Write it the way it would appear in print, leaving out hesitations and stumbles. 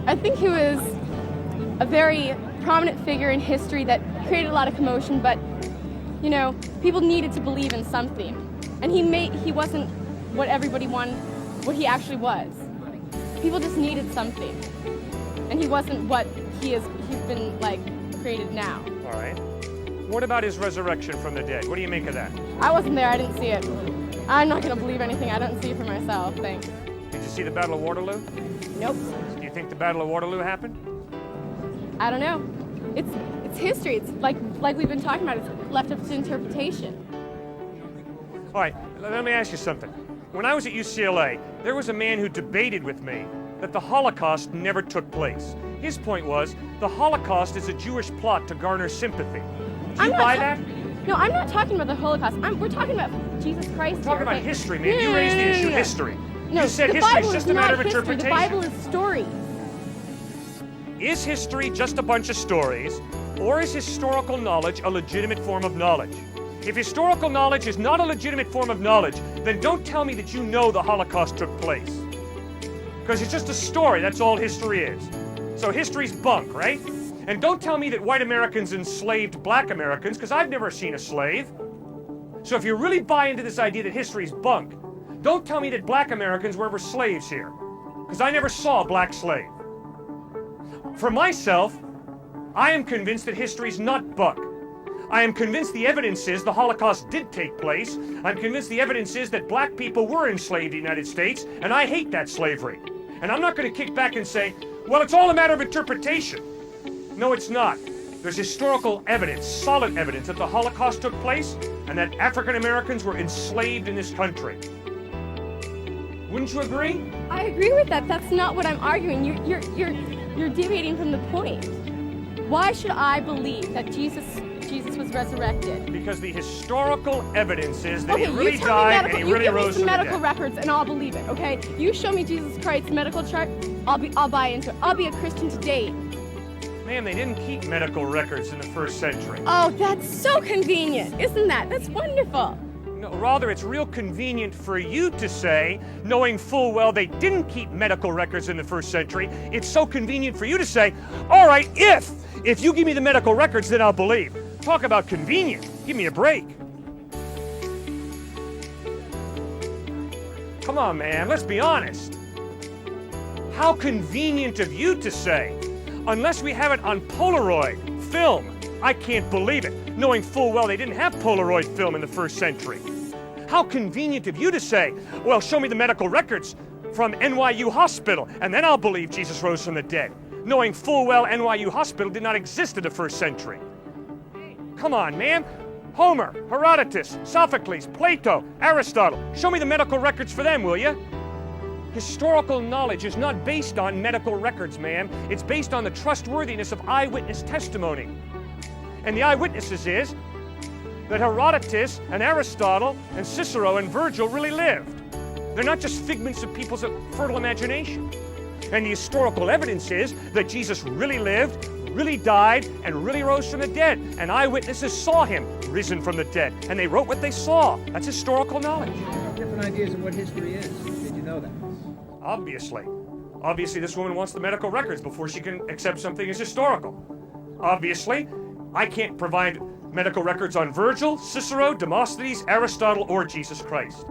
I think he was a very prominent figure in history that created a lot of commotion, but, you know, people needed to believe in something. And he wasn't what everybody wanted, what he actually was. People just needed something. And he wasn't what he's been, like, created now. All right. What about his resurrection from the dead? What do you make of that? I wasn't there, I didn't see it. I'm not gonna believe anything I don't see for myself, thanks. Did you see the Battle of Waterloo? Nope. Do you think the Battle of Waterloo happened? I don't know. It's history. It's like we've been talking about. It's left up to interpretation. All right, let me ask you something. When I was at UCLA, there was a man who debated with me that the Holocaust never took place. His point was, the Holocaust is a Jewish plot to garner sympathy. Do you buy that? No, I'm not talking about the Holocaust. We're talking about Jesus Christ. We're talking about history, man. You raised the issue history. No, you said the history Bible is just is a matter of not history. interpretation. The Bible is stories. Is history just a bunch of stories, or is historical knowledge a legitimate form of knowledge? If historical knowledge is not a legitimate form of knowledge, then don't tell me that you know the Holocaust took place. Because it's just a story, that's all history is. So history's bunk, right? And don't tell me that white Americans enslaved black Americans, because I've never seen a slave. So if you really buy into this idea that history's bunk, don't tell me that black Americans were ever slaves here, because I never saw a black slave. For myself, I am convinced that history's not bunk. I am convinced the evidence is the Holocaust did take place. I'm convinced the evidence is that black people were enslaved in the United States, and I hate that slavery. And I'm not going to kick back and say, well, it's all a matter of interpretation. No, it's not. There's historical evidence, solid evidence, that the Holocaust took place and that African Americans were enslaved in this country. Wouldn't you agree? I agree with that. That's not what I'm arguing. You're deviating from the point. Why should I believe that Jesus was resurrected? Because the historical evidence is that okay, he really died and he really rose from the dead. You give me some medical records and I'll believe it, okay? You show me Jesus Christ's medical chart, I'll buy into it. I'll be a Christian today. Ma'am, they didn't keep medical records in the first century. Oh, that's so convenient, isn't that? That's wonderful. No, rather, it's real convenient for you to say, knowing full well they didn't keep medical records in the first century, it's so convenient for you to say, all right, if you give me the medical records, then I'll believe. Talk about convenient. Give me a break. Come on, man, let's be honest. How convenient of you to say, unless we have it on Polaroid film, I can't believe it, knowing full well they didn't have Polaroid film in the first century. How convenient of you to say, well, show me the medical records from NYU Hospital, and then I'll believe Jesus rose from the dead, knowing full well NYU Hospital did not exist in the first century. Come on, man. Homer, Herodotus, Sophocles, Plato, Aristotle. Show me the medical records for them, will you? Historical knowledge is not based on medical records, ma'am. It's based on the trustworthiness of eyewitness testimony. And the eyewitnesses is that Herodotus and Aristotle and Cicero and Virgil really lived. They're not just figments of people's fertile imagination. And the historical evidence is that Jesus really lived, really died, and really rose from the dead. And eyewitnesses saw him risen from the dead. And they wrote what they saw. That's historical knowledge. You have different ideas of what history is. Did you know that? Obviously. Obviously, this woman wants the medical records before she can accept something as historical. Obviously, I can't provide medical records on Virgil, Cicero, Demosthenes, Aristotle, or Jesus Christ.